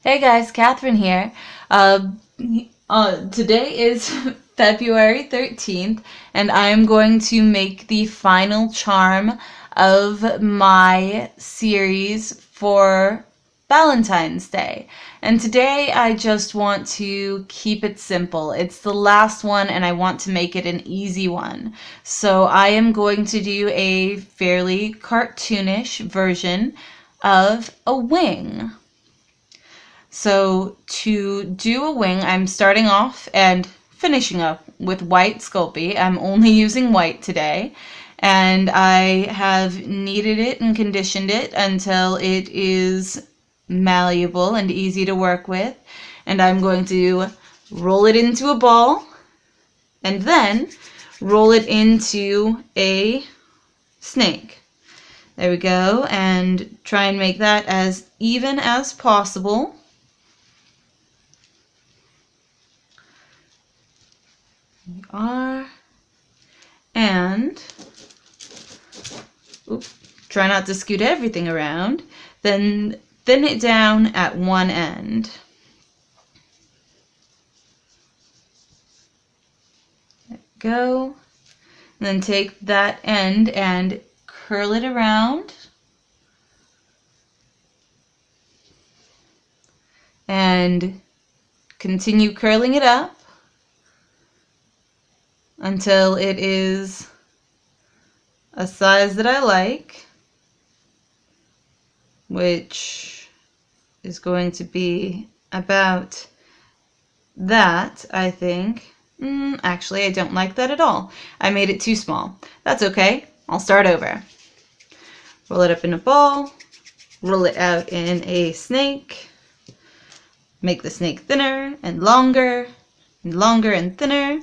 Hey guys, Catherine here. Today is February 13th, and I am going to make the final charm of my series for Valentine's Day. And today I just want to keep it simple. It's the last one, and I want to make it an easy one. So I am going to do a fairly cartoonish version of a wing. So to do a wing, I'm starting off and finishing up with white Sculpey. I'm only using white today, and I have kneaded it and conditioned it until it is malleable and easy to work with. And I'm going to roll it into a ball and then roll it into a snake. There we go, and try and make that as even as possible. We are, and try not to scoot everything around, then thin it down at one end. There we go. And then take that end and curl it around. And continue curling it up until it is a size that I like, which is going to be about that, I think. Actually, I don't like that at all. I made it too small. That's okay. I'll start over. Roll it up in a ball, roll it out in a snake, make the snake thinner and longer and thinner.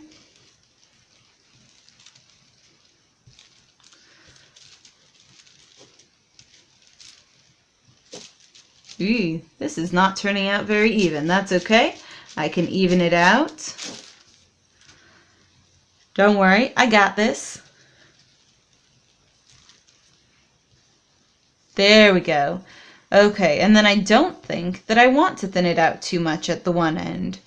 Ooh, this is not turning out very even. That's okay. I can even it out. Don't worry, I got this. There we go. Okay, and then I don't think that I want to thin it out too much at the one end.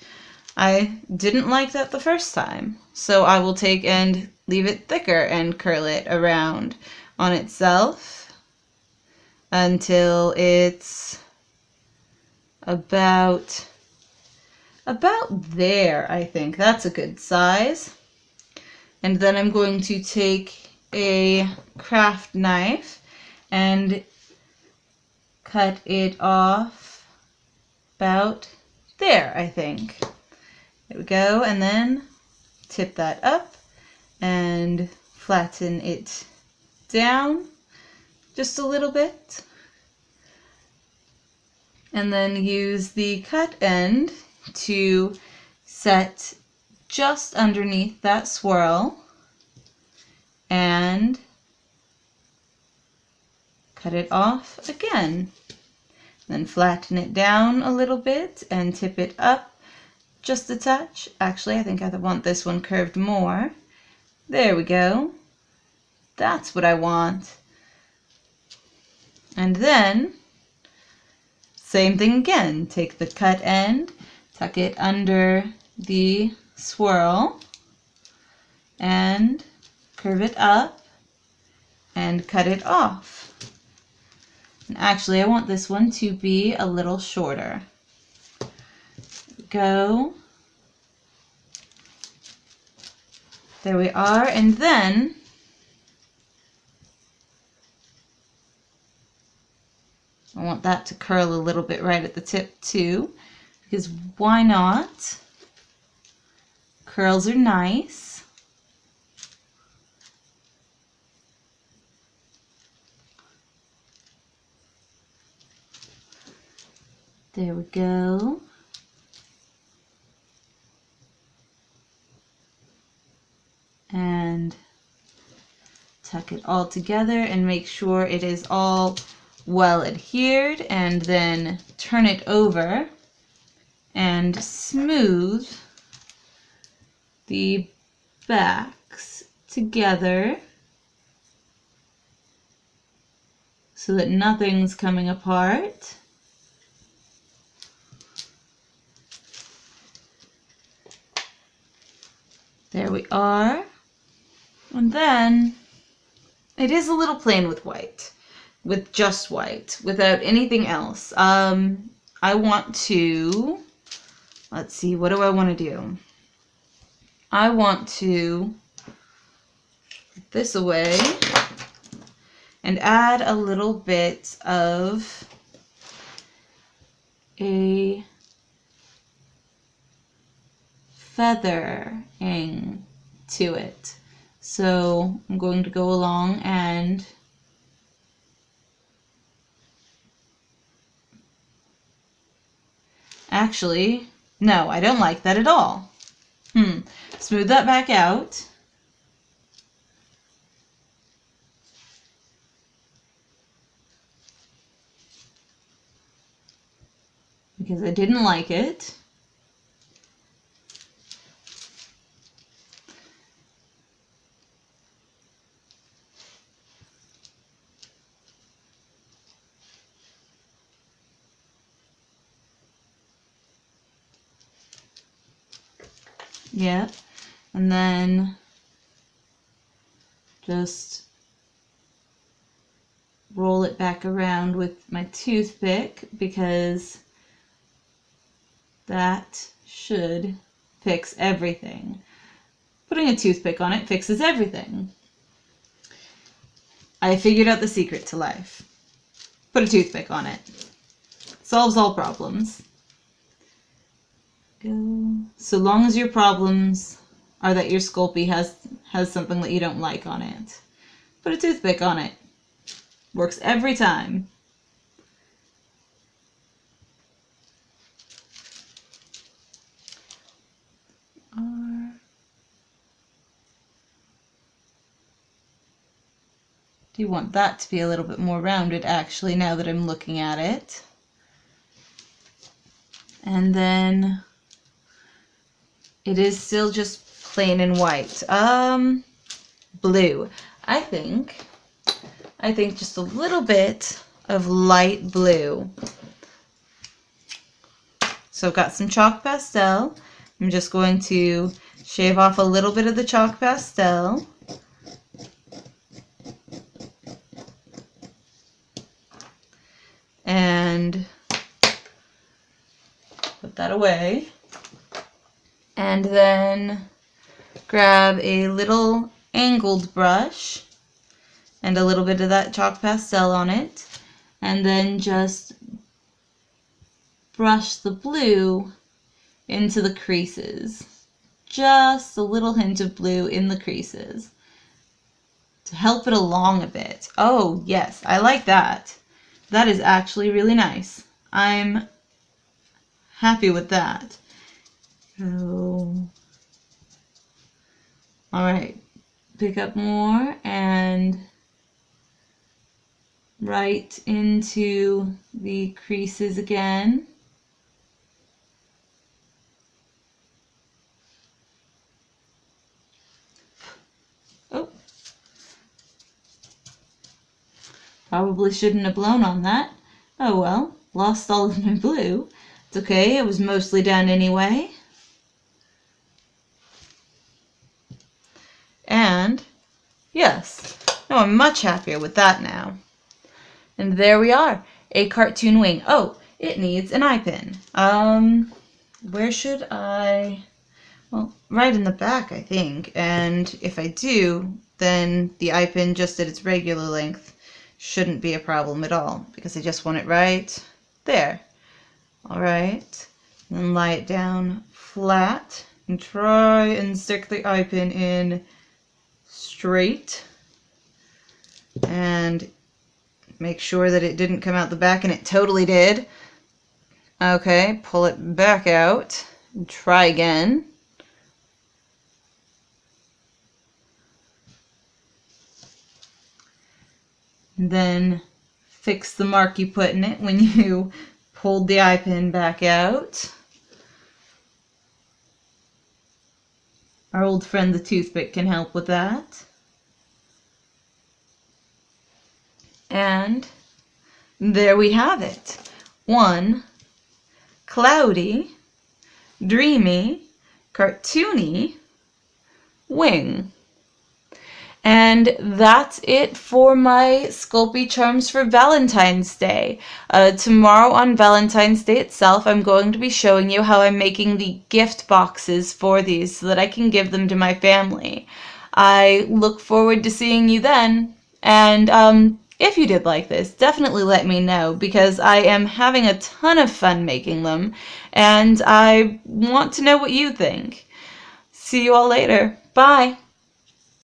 I didn't like that the first time, so I will take and leave it thicker and curl it around on itself until it's about there, I think. That's a good size. And then I'm going to take a craft knife and cut it off about there, I think. There we go. And then tip that up and flatten it down just a little bit. And then use the cut end to set just underneath that swirl and cut it off again. Then flatten it down a little bit and tip it up just a touch. Actually, I think I want this one curved more. There we go. That's what I want. And then same thing again. Take the cut end, tuck it under the swirl, and curve it up and cut it off. And actually, I want this one to be a little shorter. Go. There we are, and then I want that to curl a little bit right at the tip too, because why not? Curls are nice. There we go. And tuck it all together and make sure it is all well adhered, and then turn it over and smooth the backs together so that nothing's coming apart. There we are. And then it is a little plain with white, with just white, without anything else. I want to, let's see, what do I want to do? I want to put this away and add a little bit of a feathering to it. So I'm going to go along and actually, no, I don't like that at all. Smooth that back out. Because I didn't like it. Yep. And then just roll it back around with my toothpick because that should fix everything. Putting a toothpick on it fixes everything. I figured out the secret to life. Put a toothpick on it. Solves all problems. So long as your problems are that your Sculpey has something that you don't like on it. Put a toothpick on it. Works every time. Do you want that to be a little bit more rounded actually now that I'm looking at it? And then it is still just plain and white. Blue. I think just a little bit of light blue. So I've got some chalk pastel. I'm just going to shave off a little bit of the chalk pastel. And put that away. And then grab a little angled brush and a little bit of that chalk pastel on it, and then just brush the blue into the creases. Just a little hint of blue in the creases to help it along a bit. Oh yes, I like that. That is actually really nice. I'm happy with that. So, alright, pick up more and right into the creases again. Oh, probably shouldn't have blown on that. Oh well, lost all of my blue. It's okay, it was mostly done anyway. And yes, no, I'm much happier with that now. And there we are, a cartoon wing. Oh, it needs an eye pin. Where should I? Well, right in the back, I think. And if I do, then the eye pin just at its regular length shouldn't be a problem at all because I just want it right there. All right, then lie it down flat and try and stick the eye pin in straight and make sure that it didn't come out the back, and it totally did. Okay, pull it back out and try again. And then fix the mark you put in it when you pulled the eye pin back out. Our old friend the toothpick can help with that. And there we have it. One cloudy, dreamy, cartoony wing. And that's it for my Sculpey charms for Valentine's Day. Tomorrow on Valentine's Day itself, I'm going to be showing you how I'm making the gift boxes for these so that I can give them to my family. I look forward to seeing you then. And if you did like this, definitely let me know because I am having a ton of fun making them and I want to know what you think. See you all later. Bye.